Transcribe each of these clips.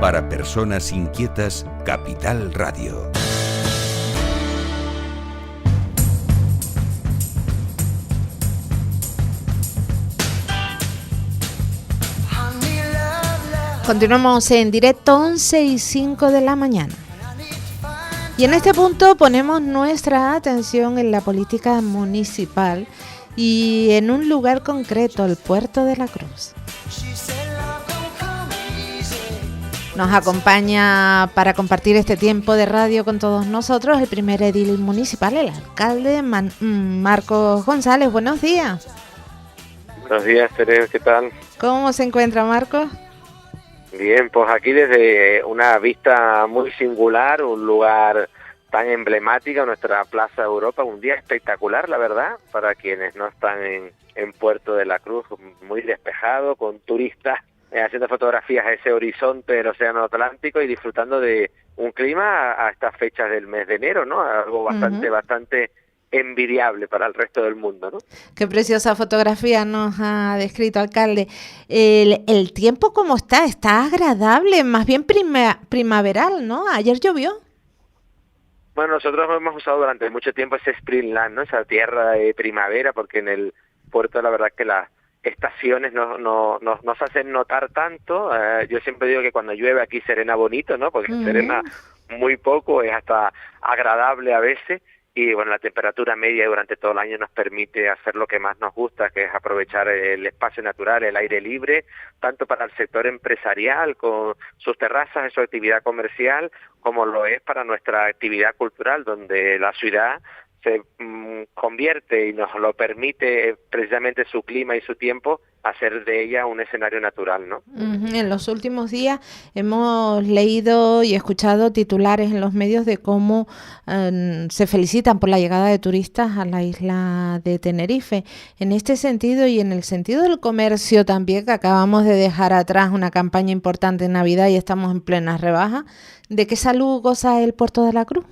Para personas inquietas, Capital Radio. Continuamos en directo 11:05 de la mañana. Y en este punto ponemos nuestra atención en la política municipal y en un lugar concreto, el Puerto de la Cruz. Nos acompaña para compartir este tiempo de radio con todos nosotros el primer edil municipal, el alcalde Marcos González. Buenos días. Buenos días, Teresa, ¿qué tal? ¿Cómo se encuentra, Marcos? Bien, pues aquí desde una vista muy singular, un lugar tan emblemático, nuestra Plaza Europa, un día espectacular, la verdad, para quienes no están en Puerto de la Cruz, muy despejado, con turistas haciendo fotografías a ese horizonte del Océano Atlántico y disfrutando de un clima a estas fechas del mes de enero, ¿no? Algo bastante envidiable para el resto del mundo, ¿no? Qué preciosa fotografía nos ha descrito, alcalde. El tiempo, ¿cómo está? Está agradable, más bien primaveral, ¿no? Ayer llovió. Bueno, nosotros hemos usado durante mucho tiempo ese Springland, ¿no? Esa tierra de primavera, porque en el puerto la verdad que las estaciones no se hacen notar tanto. Yo siempre digo que cuando llueve aquí serena bonito, ¿no? Porque serena muy poco, es hasta agradable a veces. Y bueno, la temperatura media durante todo el año nos permite hacer lo que más nos gusta, que es aprovechar el espacio natural, el aire libre, tanto para el sector empresarial, con sus terrazas y su actividad comercial, como lo es para nuestra actividad cultural, donde la ciudad se convierte y nos lo permite precisamente su clima y su tiempo hacer de ella un escenario natural, ¿no? En los últimos días hemos leído y escuchado titulares en los medios de cómo se felicitan por la llegada de turistas a la isla de Tenerife. En este sentido y en el sentido del comercio también, que acabamos de dejar atrás una campaña importante en Navidad y estamos en plena rebaja, ¿de qué salud goza el Puerto de la Cruz?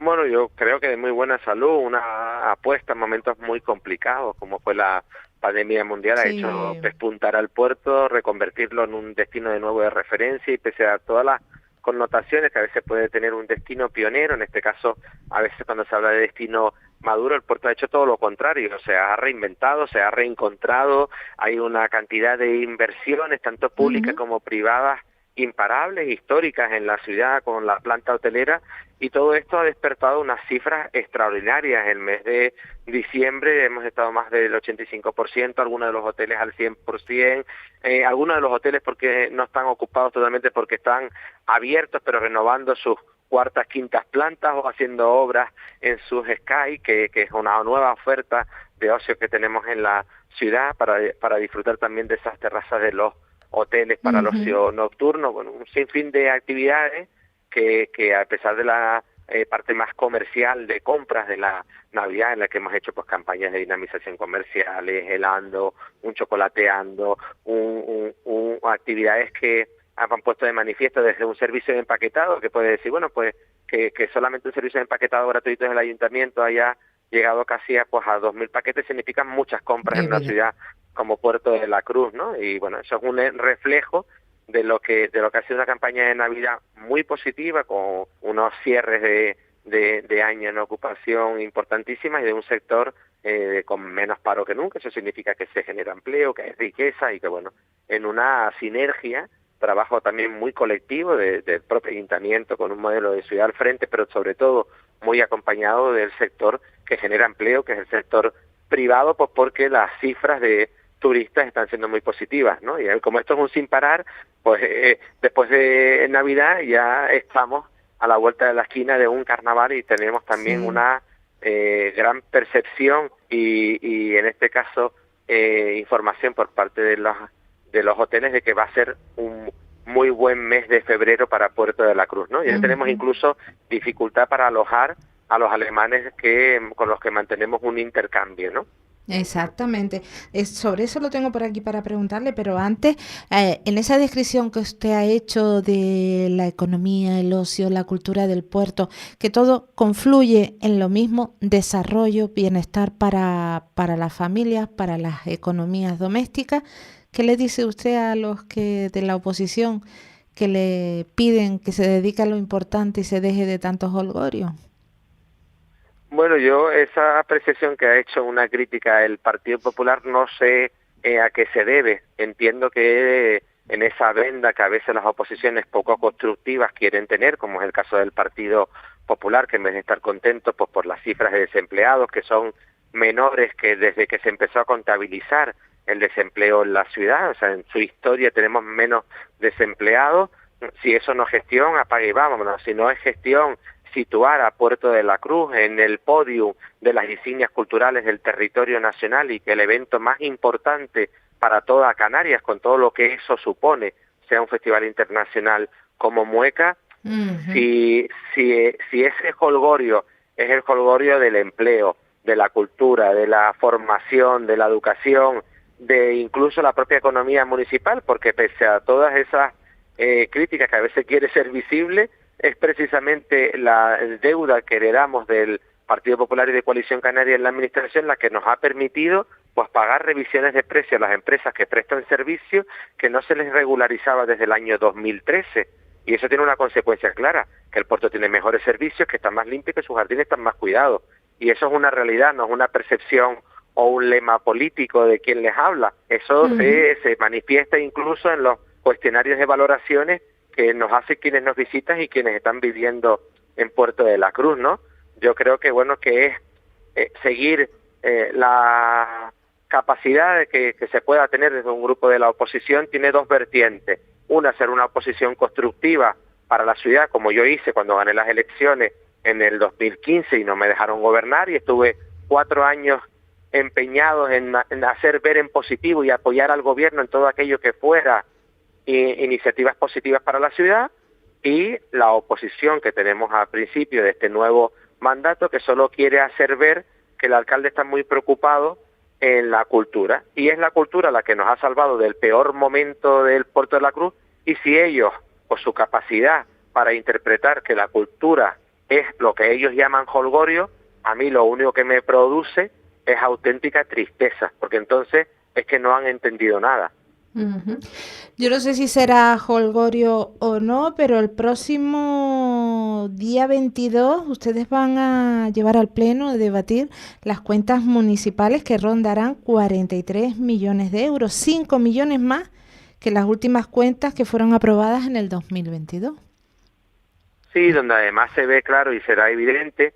Bueno, yo creo que de muy buena salud, una apuesta en momentos muy complicados, como fue la pandemia mundial, ha hecho despuntar al puerto, reconvertirlo en un destino de nuevo de referencia y pese a todas las connotaciones que a veces puede tener un destino pionero, en este caso, a veces cuando se habla de destino maduro, el puerto ha hecho todo lo contrario, se ha reinventado, se ha reencontrado, hay una cantidad de inversiones, tanto públicas como privadas, imparables, históricas en la ciudad con la planta hotelera, y todo esto ha despertado unas cifras extraordinarias. El mes de diciembre hemos estado más del 85%, algunos de los hoteles al 100%, algunos de los hoteles porque no están ocupados totalmente porque están abiertos pero renovando sus cuartas, quintas plantas o haciendo obras en sus Sky, que es una nueva oferta de ocio que tenemos en la ciudad para disfrutar también de esas terrazas de los hoteles para el ocio nocturno, bueno, un sinfín de actividades que a pesar de la parte más comercial de compras de la Navidad, en la que hemos hecho pues campañas de dinamización comerciales, helando, un chocolateando, actividades que han puesto de manifiesto desde un servicio de empaquetado, que puede decir, bueno, pues que solamente un servicio de empaquetado gratuito del ayuntamiento haya llegado casi a 2.000 paquetes, significan muchas compras en una ciudad como Puerto de la Cruz, ¿no? Y bueno, eso es un reflejo de lo que ha sido una campaña de Navidad muy positiva, con unos cierres de año en ocupación importantísimas y de un sector con menos paro que nunca. Eso significa que se genera empleo, que hay riqueza y que, bueno, en una sinergia, trabajo también muy colectivo del propio ayuntamiento con un modelo de ciudad al frente, pero sobre todo muy acompañado del sector que genera empleo, que es el sector privado, pues porque las cifras de turistas están siendo muy positivas, ¿no? Y como esto es un sin parar, pues después de Navidad ya estamos a la vuelta de la esquina de un carnaval y tenemos también una gran percepción y en este caso información por parte de los hoteles de que va a ser un muy buen mes de febrero para Puerto de la Cruz, ¿no? Ya tenemos incluso dificultad para alojar a los alemanes con los que mantenemos un intercambio, ¿no? Exactamente. Sobre eso lo tengo por aquí para preguntarle, pero antes, en esa descripción que usted ha hecho de la economía, el ocio, la cultura del puerto, que todo confluye en lo mismo, desarrollo, bienestar para las familias, para las economías domésticas, ¿Qué le dice usted a los que de la oposición que le piden que se dedique a lo importante y se deje de tantos holgorios? Bueno, yo esa apreciación que ha hecho una crítica el Partido Popular no sé a qué se debe. Entiendo que en esa venda que a veces las oposiciones poco constructivas quieren tener, como es el caso del Partido Popular, que en vez de estar contentos pues por las cifras de desempleados, que son menores que desde que se empezó a contabilizar el desempleo en la ciudad, o sea, en su historia tenemos menos desempleados. Si eso no es gestión, apague y vámonos. Si no es gestión, situar a Puerto de la Cruz en el podio de las insignias culturales del territorio nacional y que el evento más importante para toda Canarias, con todo lo que eso supone, sea un festival internacional como Mueca. Si ese jolgorio es el jolgorio del empleo, de la cultura, de la formación, de la educación, de incluso la propia economía municipal, porque pese a todas esas críticas que a veces quiere ser visible, es precisamente la deuda que heredamos del Partido Popular y de Coalición Canaria en la administración la que nos ha permitido pues pagar revisiones de precios a las empresas que prestan servicios que no se les regularizaba desde el año 2013. Y eso tiene una consecuencia clara, que el puerto tiene mejores servicios, que está más limpio y que sus jardines están más cuidados. Y eso es una realidad, no es una percepción o un lema político de quien les habla. Eso se manifiesta incluso en los cuestionarios de valoraciones que nos hace quienes nos visitan y quienes están viviendo en Puerto de la Cruz, ¿no? Yo creo que bueno que es seguir la capacidad de que se pueda tener desde un grupo de la oposición tiene dos vertientes. Una, ser una oposición constructiva para la ciudad, como yo hice cuando gané las elecciones en el 2015 y no me dejaron gobernar y estuve 4 años empeñados en hacer ver en positivo y apoyar al gobierno en todo aquello que fuera iniciativas positivas para la ciudad, y la oposición que tenemos al principio de este nuevo mandato que solo quiere hacer ver que el alcalde está muy preocupado en la cultura, y es la cultura la que nos ha salvado del peor momento del Puerto de la Cruz, y si ellos, por su capacidad para interpretar que la cultura es lo que ellos llaman jolgorio, a mí lo único que me produce es auténtica tristeza, porque entonces es que no han entendido nada. Yo no sé si será jolgorio o no, pero el próximo día 22 ustedes van a llevar al Pleno a debatir las cuentas municipales que rondarán 43 millones de euros, 5 millones más que las últimas cuentas que fueron aprobadas en el 2022. Sí, donde además se ve claro y será evidente,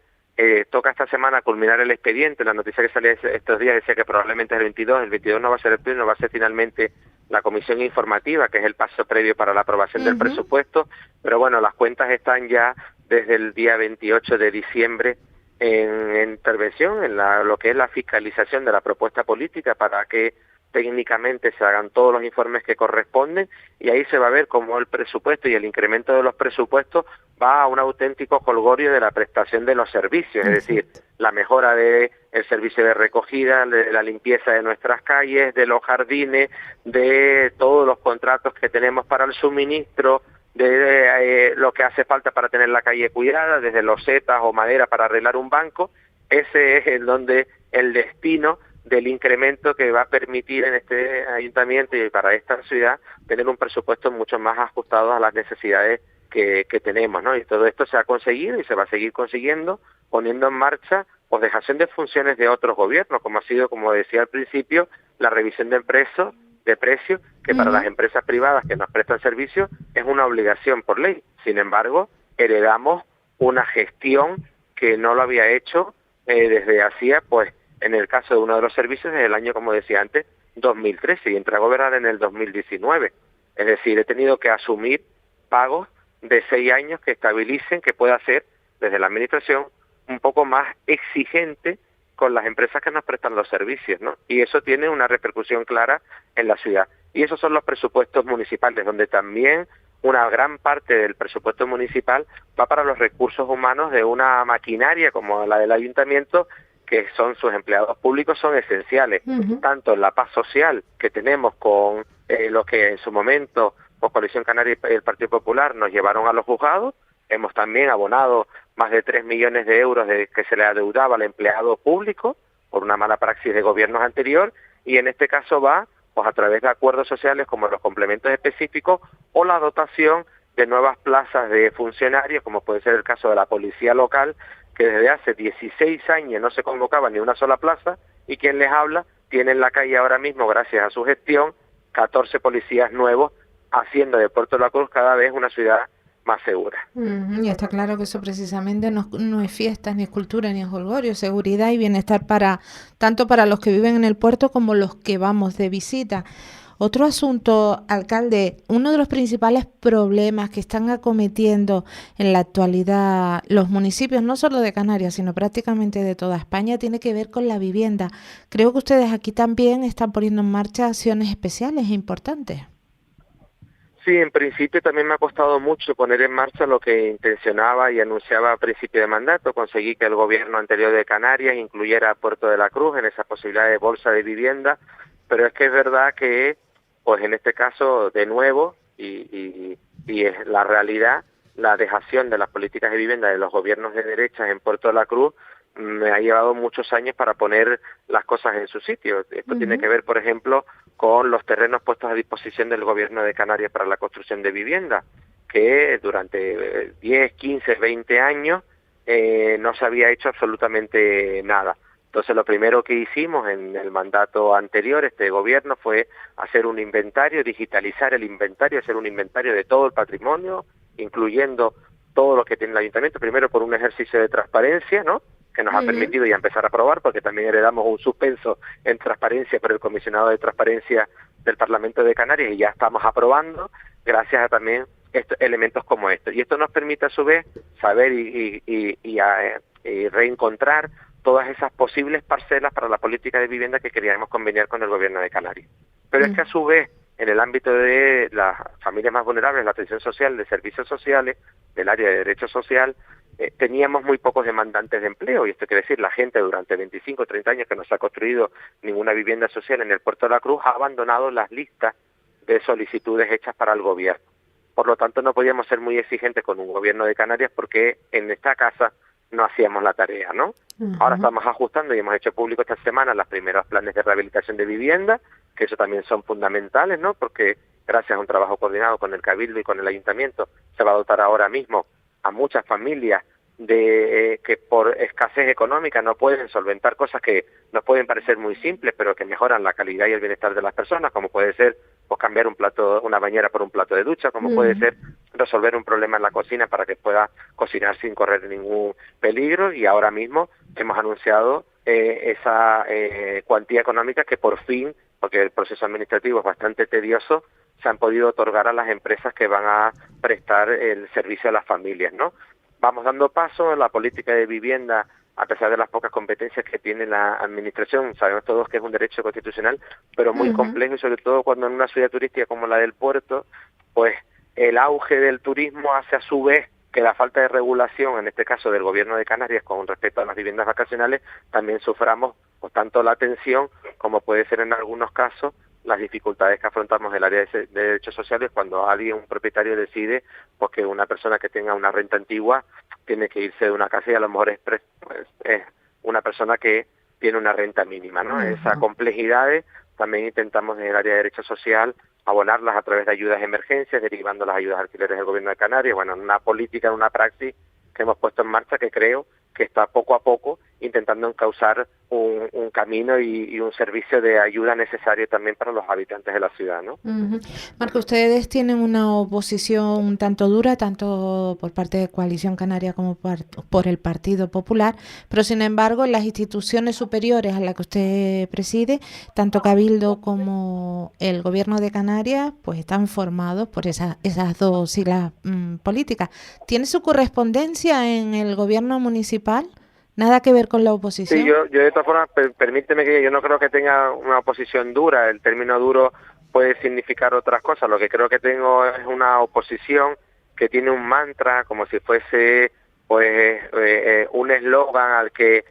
toca esta semana culminar el expediente. La noticia que salió estos días decía que probablemente el 22 no va a ser el pleno, va a ser finalmente la comisión informativa, que es el paso previo para la aprobación del presupuesto, pero bueno, las cuentas están ya desde el día 28 de diciembre en intervención, en lo que es la fiscalización de la propuesta política para que técnicamente se hagan todos los informes que corresponden, y ahí se va a ver cómo el presupuesto y el incremento de los presupuestos va a un auténtico jolgorio de la prestación de los servicios, es decir, la mejora del servicio de recogida, de la limpieza de nuestras calles, de los jardines, de todos los contratos que tenemos para el suministro, de lo que hace falta para tener la calle cuidada, desde losetas o madera para arreglar un banco. Ese es el donde el destino del incremento que va a permitir en este ayuntamiento y para esta ciudad tener un presupuesto mucho más ajustado a las necesidades que tenemos, ¿no? Y todo esto se ha conseguido y se va a seguir consiguiendo poniendo en marcha pues dejación de funciones de otros gobiernos, como ha sido, como decía al principio, la revisión de precios, que para las empresas privadas que nos prestan servicios es una obligación por ley. Sin embargo, heredamos una gestión que no lo había hecho desde hacía, pues, en el caso de uno de los servicios, desde el año, como decía antes, 2013, y entré a gobernar en el 2019. Es decir, he tenido que asumir pagos de 6 años que estabilicen, que pueda ser, desde la administración, un poco más exigente con las empresas que nos prestan los servicios, ¿no? Y eso tiene una repercusión clara en la ciudad. Y esos son los presupuestos municipales, donde también una gran parte del presupuesto municipal va para los recursos humanos de una maquinaria como la del ayuntamiento, que son sus empleados públicos, son esenciales, tanto en la paz social que tenemos con los que en su momento, pues Coalición Canaria y el Partido Popular nos llevaron a los juzgados. Hemos también abonado más de 3 millones de euros que se le adeudaba al empleado público por una mala praxis de gobiernos anterior, y en este caso va pues a través de acuerdos sociales como los complementos específicos o la dotación de nuevas plazas de funcionarios, como puede ser el caso de la policía local, que desde hace 16 años no se convocaba ni una sola plaza, y quien les habla tiene en la calle ahora mismo, gracias a su gestión, 14 policías nuevos, haciendo de Puerto de la Cruz cada vez una ciudad más segura. Y está claro que eso precisamente no es fiestas, ni es cultura, ni es jolgorio, seguridad y bienestar para tanto para los que viven en el puerto como los que vamos de visita. Otro asunto, alcalde, uno de los principales problemas que están acometiendo en la actualidad los municipios, no solo de Canarias, sino prácticamente de toda España, tiene que ver con la vivienda. Creo que ustedes aquí también están poniendo en marcha acciones especiales e importantes. Sí, en principio también me ha costado mucho poner en marcha lo que intencionaba y anunciaba a principio de mandato. Conseguí que el gobierno anterior de Canarias incluyera a Puerto de la Cruz en esa posibilidad de bolsa de vivienda, pero es que es verdad que, pues en este caso, de nuevo, y es la realidad, la dejación de las políticas de vivienda de los gobiernos de derechas en Puerto de la Cruz me ha llevado muchos años para poner las cosas en su sitio. Esto tiene que ver, por ejemplo, con los terrenos puestos a disposición del gobierno de Canarias para la construcción de vivienda, que durante 10, 15, 20 años no se había hecho absolutamente nada. Entonces lo primero que hicimos en el mandato anterior, este gobierno, fue hacer un inventario, digitalizar el inventario, hacer un inventario de todo el patrimonio, incluyendo todo lo que tiene el ayuntamiento, primero por un ejercicio de transparencia, ¿no?, que nos ha permitido ya empezar a aprobar, porque también heredamos un suspenso en transparencia por el comisionado de transparencia del Parlamento de Canarias y ya estamos aprobando gracias a también elementos como estos. Y esto nos permite a su vez saber y reencontrar todas esas posibles parcelas para la política de vivienda que queríamos conveniar con el gobierno de Canarias. Pero es que a su vez, en el ámbito de las familias más vulnerables, la atención social, de servicios sociales, del área de derecho social, teníamos muy pocos demandantes de empleo, y esto quiere decir la gente durante 25 o 30 años que no se ha construido ninguna vivienda social en el Puerto de la Cruz ha abandonado las listas de solicitudes hechas para el gobierno. Por lo tanto, no podíamos ser muy exigentes con un gobierno de Canarias porque en esta casa no hacíamos la tarea, ¿no? Ahora estamos ajustando y hemos hecho público esta semana los primeros planes de rehabilitación de vivienda, que eso también son fundamentales, ¿no?, porque gracias a un trabajo coordinado con el Cabildo y con el Ayuntamiento se va a dotar ahora mismo a muchas familias de que por escasez económica no pueden solventar cosas que nos pueden parecer muy simples, pero que mejoran la calidad y el bienestar de las personas, como puede ser pues cambiar una bañera por un plato de ducha, como puede ser resolver un problema en la cocina para que pueda cocinar sin correr ningún peligro. Y ahora mismo hemos anunciado esa cuantía económica que por fin, porque el proceso administrativo es bastante tedioso, se han podido otorgar a las empresas que van a prestar el servicio a las familias, ¿no? Vamos dando paso en la política de vivienda, a pesar de las pocas competencias que tiene la administración. Sabemos todos que es un derecho constitucional, pero muy complejo, y sobre todo cuando en una ciudad turística como la del puerto, pues el auge del turismo hace a su vez que la falta de regulación, en este caso del gobierno de Canarias, con respecto a las viviendas vacacionales, también suframos pues tanto la atención como puede ser en algunos casos las dificultades que afrontamos en el área de derechos sociales cuando un propietario decide pues que una persona que tenga una renta antigua tiene que irse de una casa y a lo mejor es una persona que tiene una renta mínima, ¿no? Esas complejidades también intentamos en el área de derecho social abonarlas a través de ayudas de emergencia, derivando las ayudas alquileres del gobierno de Canarias, bueno, una política, una praxis que hemos puesto en marcha que creo que está poco a poco intentando encauzar un camino y un servicio de ayuda necesario también para los habitantes de la ciudad, ¿no? Marco, ustedes tienen una oposición un tanto dura, tanto por parte de Coalición Canaria como por el Partido Popular, pero sin embargo en las instituciones superiores a las que usted preside, tanto Cabildo como el Gobierno de Canarias, pues están formados por esas dos siglas políticas. ¿Tiene su correspondencia en el Gobierno municipal? ¿Nada que ver con la oposición? Sí, yo de todas formas, permíteme que yo no creo que tenga una oposición dura. El término duro puede significar otras cosas. Lo que creo que tengo es una oposición que tiene un mantra, como si fuese pues un eslogan al que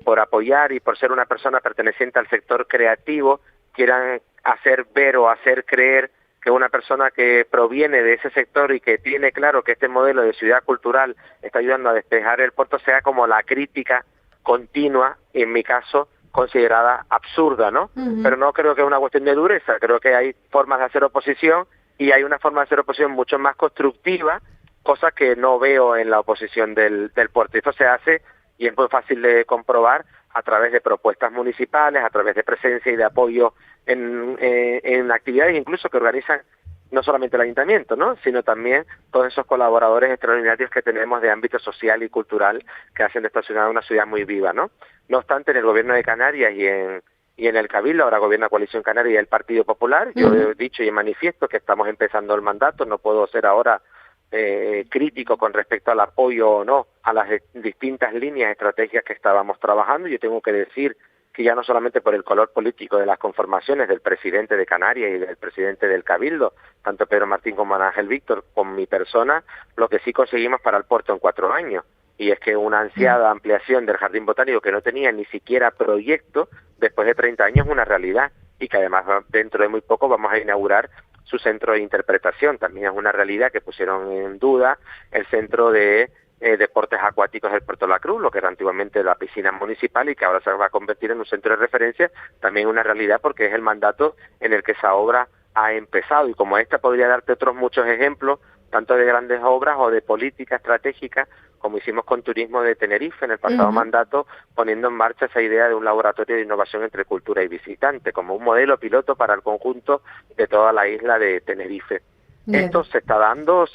por apoyar y por ser una persona perteneciente al sector creativo quieran hacer ver o hacer creer que una persona que proviene de ese sector y que tiene claro que este modelo de ciudad cultural está ayudando a despejar el puerto sea como la crítica continua, y en mi caso considerada absurda, ¿no? Pero no creo que es una cuestión de dureza, creo que hay formas de hacer oposición y hay una forma de hacer oposición mucho más constructiva, cosa que no veo en la oposición del puerto. Esto se hace, y es muy fácil de comprobar, a través de propuestas municipales, a través de presencia y de apoyo en actividades incluso que organizan no solamente el ayuntamiento, ¿no?, sino también todos esos colaboradores extraordinarios que tenemos de ámbito social y cultural que hacen de esta ciudad una ciudad muy viva, ¿no? No obstante, en el gobierno de Canarias y en el Cabildo, ahora gobierna Coalición Canaria y el Partido Popular, yo he dicho y manifiesto que estamos empezando el mandato, no puedo ser ahora crítico con respecto al apoyo o no a las distintas líneas estrategias que estábamos trabajando. Yo tengo que decir que ya no solamente por el color político de las conformaciones del presidente de Canarias y del presidente del Cabildo, tanto Pedro Martín como Ángel Víctor, con mi persona, lo que sí conseguimos para el puerto en 4 años, y es que una ansiada ampliación del Jardín Botánico que no tenía ni siquiera proyecto, después de 30 años es una realidad, y que además dentro de muy poco vamos a inaugurar su centro de interpretación. También es una realidad que pusieron en duda el centro de deportes acuáticos del Puerto de la Cruz, lo que era antiguamente la piscina municipal y que ahora se va a convertir en un centro de referencia. También una realidad porque es el mandato en el que esa obra ha empezado, y como esta podría darte otros muchos ejemplos, tanto de grandes obras o de política estratégica, como hicimos con Turismo de Tenerife en el pasado mandato, poniendo en marcha esa idea de un laboratorio de innovación entre cultura y visitante, como un modelo piloto para el conjunto de toda la isla de Tenerife. Esto se está dando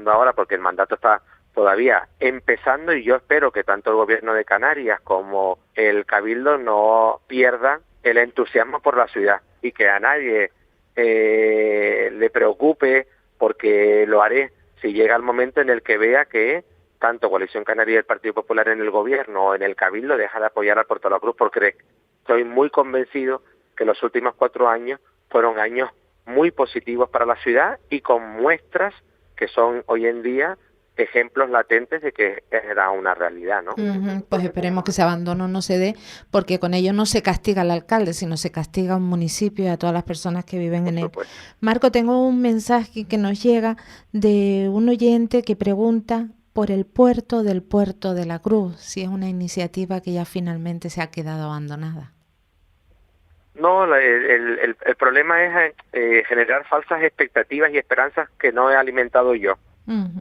ahora porque el mandato está todavía empezando, y yo espero que tanto el gobierno de Canarias como el Cabildo no pierdan el entusiasmo por la ciudad y que a nadie le preocupe, porque lo haré si llega el momento en el que vea que tanto Coalición Canaria y el Partido Popular en el gobierno o en el Cabildo deja de apoyar al Puerto de la Cruz, porque estoy muy convencido que los últimos 4 años fueron años muy positivos para la ciudad y con muestras que son hoy en día ejemplos latentes de que era una realidad, ¿no? Pues esperemos que ese abandono no se dé, porque con ello no se castiga al alcalde, sino se castiga a un municipio y a todas las personas que viven en él. Marco, tengo un mensaje que nos llega de un oyente que pregunta por el puerto del Puerto de la Cruz, si es una iniciativa que ya finalmente se ha quedado abandonada. No, el problema es generar falsas expectativas y esperanzas que no he alimentado yo.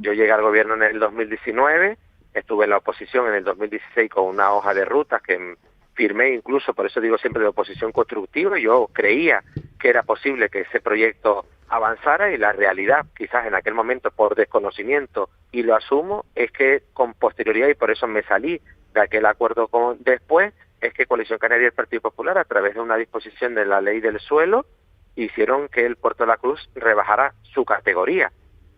Yo llegué al gobierno en el 2019, estuve en la oposición en el 2016 con una hoja de ruta que firmé, incluso, por eso digo siempre de oposición constructiva. Yo creía que era posible que ese proyecto avanzara, y la realidad, quizás en aquel momento por desconocimiento, y lo asumo, es que con posterioridad, y por eso me salí de aquel acuerdo después, es que Coalición Canaria y el Partido Popular, a través de una disposición de la ley del suelo, hicieron que el Puerto de la Cruz rebajara su categoría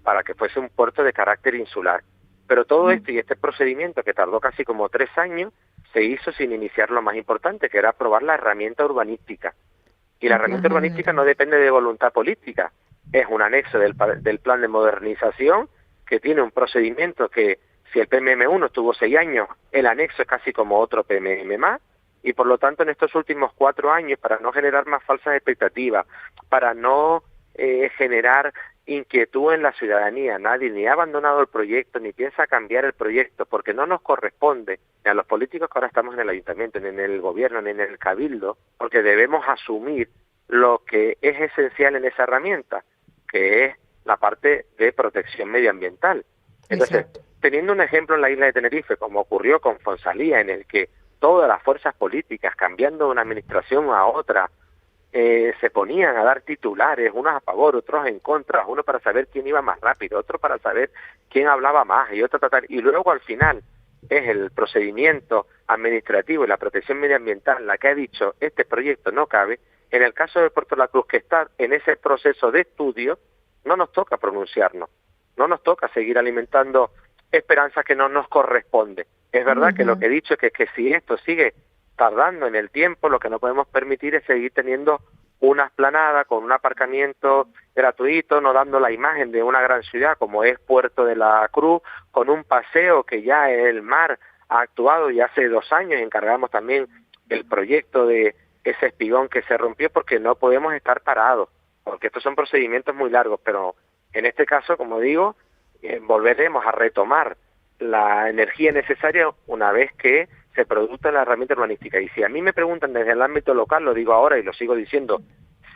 para que fuese un puerto de carácter insular. Pero todo esto y este procedimiento, que tardó casi como 3 años, se hizo sin iniciar lo más importante, que era aprobar la herramienta urbanística. Y la herramienta urbanística no depende de voluntad política, es un anexo del plan de modernización que tiene un procedimiento que, si el PMM1 estuvo 6 años, el anexo es casi como otro PMM más, y por lo tanto en estos últimos 4 años, para no generar más falsas expectativas, para no generar inquietud en la ciudadanía, nadie ni ha abandonado el proyecto ni piensa cambiar el proyecto, porque no nos corresponde ni a los políticos que ahora estamos en el ayuntamiento, ni en el gobierno, ni en el cabildo, porque debemos asumir lo que es esencial en esa herramienta, que es la parte de protección medioambiental. Entonces, teniendo un ejemplo en la isla de Tenerife, como ocurrió con Fonsalía, en el que todas las fuerzas políticas, cambiando de una administración a otra, se ponían a dar titulares, unos a favor, otros en contra, uno para saber quién iba más rápido, otro para saber quién hablaba más, y otro y luego al final es el procedimiento administrativo y la protección medioambiental la que ha dicho este proyecto no cabe. En el caso de Puerto de la Cruz, que está en ese proceso de estudio, no nos toca pronunciarnos, no nos toca seguir alimentando esperanzas que no nos corresponde. Es verdad que lo que he dicho es que si esto sigue tardando en el tiempo, lo que no podemos permitir es seguir teniendo una explanada con un aparcamiento gratuito, no dando la imagen de una gran ciudad como es Puerto de la Cruz, con un paseo que ya el mar ha actuado, y hace 2 años encargamos también el proyecto de ese espigón que se rompió, porque no podemos estar parados, porque estos son procedimientos muy largos, pero en este caso, como digo, volveremos a retomar la energía necesaria una vez que se produce en la herramienta urbanística. Y si a mí me preguntan desde el ámbito local, lo digo ahora y lo sigo diciendo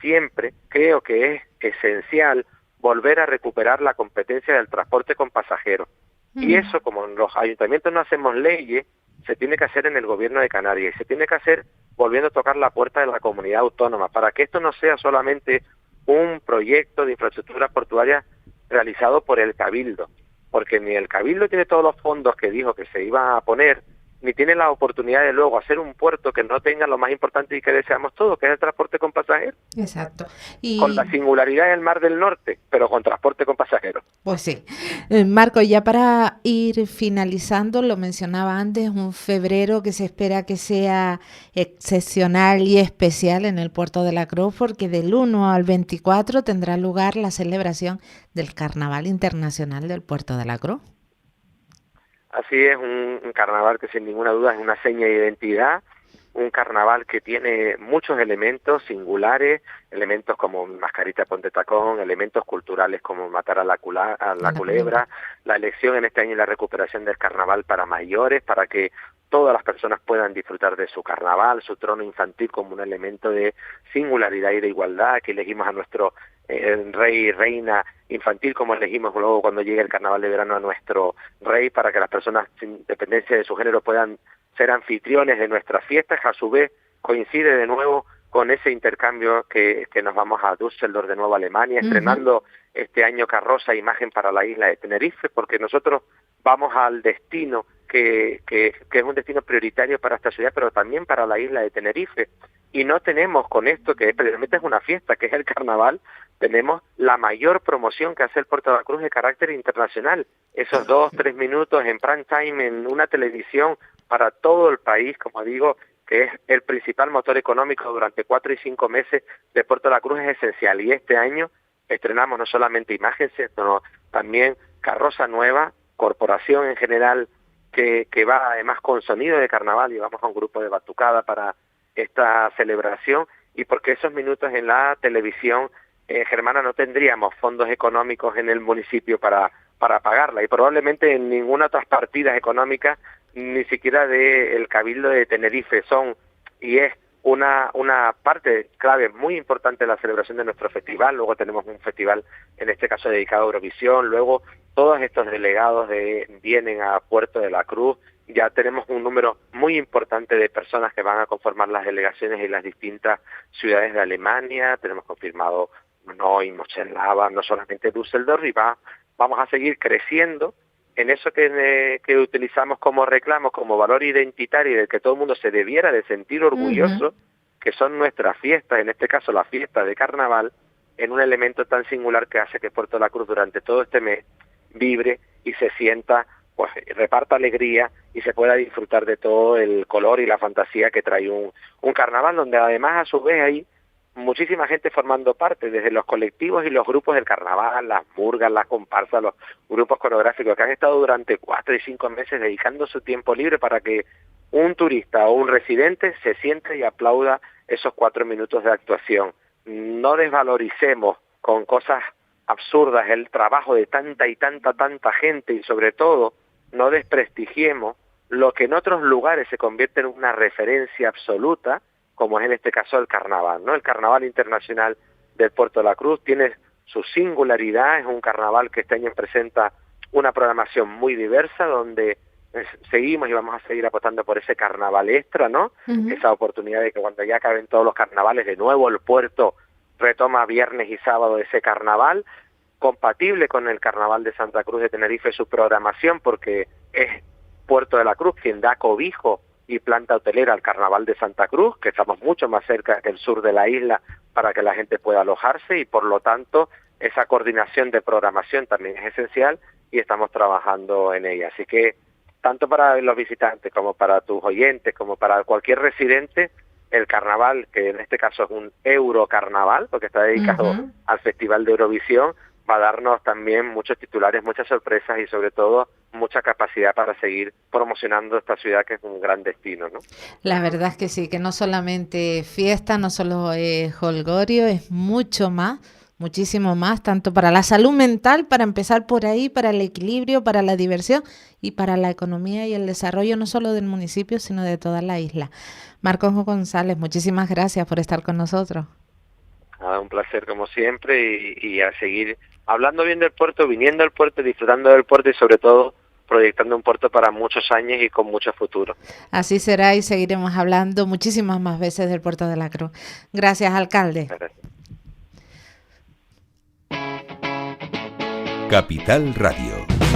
siempre, creo que es esencial volver a recuperar la competencia del transporte con pasajeros. Y eso, como en los ayuntamientos no hacemos leyes, se tiene que hacer en el gobierno de Canarias y se tiene que hacer volviendo a tocar la puerta de la comunidad autónoma, para que esto no sea solamente un proyecto de infraestructura portuaria realizado por el Cabildo, porque ni el Cabildo tiene todos los fondos que dijo que se iba a poner, ni tiene la oportunidad de luego hacer un puerto que no tenga lo más importante y que deseamos todos, que es el transporte con pasajeros. Exacto. Con la singularidad del Mar del Norte, pero con transporte con pasajeros. Pues sí. Marco, ya para ir finalizando, lo mencionaba antes, un febrero que se espera que sea excepcional y especial en el Puerto de la Cruz, porque del 1 al 24 tendrá lugar la celebración del Carnaval Internacional del Puerto de la Cruz. Así es, un carnaval que sin ninguna duda es una seña de identidad, un carnaval que tiene muchos elementos singulares, elementos como mascarita ponte tacón, elementos culturales como matar a la culebra, la elección en este año y la recuperación del carnaval para mayores, para que todas las personas puedan disfrutar de su carnaval, su trono infantil como un elemento de singularidad y de igualdad, que elegimos a nuestro rey y reina infantil, como elegimos luego cuando llegue el carnaval de verano a nuestro rey, para que las personas sin dependencia de su género puedan ser anfitriones de nuestras fiestas. A su vez coincide de nuevo con ese intercambio que nos vamos a Düsseldorf, de nuevo a Alemania, estrenando este año carroza e imagen para la isla de Tenerife, porque nosotros vamos al destino que es un destino prioritario para esta ciudad, pero también para la isla de Tenerife. Y no tenemos con esto, que precisamente es una fiesta, que es el carnaval, tenemos la mayor promoción que hace el Puerto de la Cruz de carácter internacional. Esos 2-3 minutos en prime time en una televisión para todo el país, como digo, que es el principal motor económico durante 4 y 5 meses de Puerto de la Cruz, es esencial. Y este año estrenamos no solamente imagen, sino también carroza nueva, corporación en general, que va además con sonido de carnaval, y vamos a un grupo de batucada para esta celebración, y porque esos minutos en la televisión germana no tendríamos fondos económicos en el municipio para pagarla, y probablemente en ninguna otras partidas económicas, ni siquiera del Cabildo de Tenerife, son y es una parte clave muy importante de la celebración de nuestro festival. Luego tenemos un festival, en este caso dedicado a Eurovisión, luego todos estos delegados vienen a Puerto de la Cruz, ya tenemos un número muy importante de personas que van a conformar las delegaciones en las distintas ciudades de Alemania, tenemos confirmado Hanoi, Mönchengladbach, no solamente Düsseldorf, y vamos a seguir creciendo en eso que utilizamos como reclamo, como valor identitario y del que todo el mundo se debiera de sentir orgulloso, que son nuestras fiestas, en este caso la fiesta de carnaval, en un elemento tan singular que hace que Puerto de la Cruz durante todo este mes vibre y se sienta, pues reparta alegría y se pueda disfrutar de todo el color y la fantasía que trae un carnaval, donde además a su vez hay muchísima gente formando parte, desde los colectivos y los grupos del carnaval, las murgas, las comparsas, los grupos coreográficos, que han estado durante 4 y 5 meses dedicando su tiempo libre para que un turista o un residente se siente y aplauda esos 4 minutos de actuación. No desvaloricemos con cosas absurdas el trabajo de tanta y tanta gente, y sobre todo no desprestigiemos lo que en otros lugares se convierte en una referencia absoluta, como es en este caso el carnaval, ¿no? El Carnaval Internacional del Puerto de la Cruz tiene su singularidad, es un carnaval que este año presenta una programación muy diversa, donde seguimos y vamos a seguir apostando por ese carnaval extra, ¿no? Esa oportunidad de que cuando ya acaben todos los carnavales, de nuevo el puerto retoma viernes y sábado ese carnaval, compatible con el Carnaval de Santa Cruz de Tenerife su programación, porque es Puerto de la Cruz quien da cobijo y planta hotelera al Carnaval de Santa Cruz, que estamos mucho más cerca que el sur de la isla para que la gente pueda alojarse, y por lo tanto esa coordinación de programación también es esencial y estamos trabajando en ella. Así que tanto para los visitantes como para tus oyentes, como para cualquier residente, el carnaval, que en este caso es un Eurocarnaval, porque está dedicado al Festival de Eurovisión, va a darnos también muchos titulares, muchas sorpresas y sobre todo mucha capacidad para seguir promocionando esta ciudad, que es un gran destino, ¿no? La verdad es que sí, que no solamente fiesta, no solo es jolgorio, es mucho más, muchísimo más, tanto para la salud mental, para empezar por ahí, para el equilibrio, para la diversión y para la economía y el desarrollo no solo del municipio, sino de toda la isla. Marcos González, muchísimas gracias por estar con nosotros. Nada, un placer como siempre y a seguir hablando bien del puerto, viniendo al puerto, disfrutando del puerto y sobre todo proyectando un puerto para muchos años y con mucho futuro. Así será y seguiremos hablando muchísimas más veces del Puerto de la Cruz. Gracias, alcalde. Gracias. Capital Radio.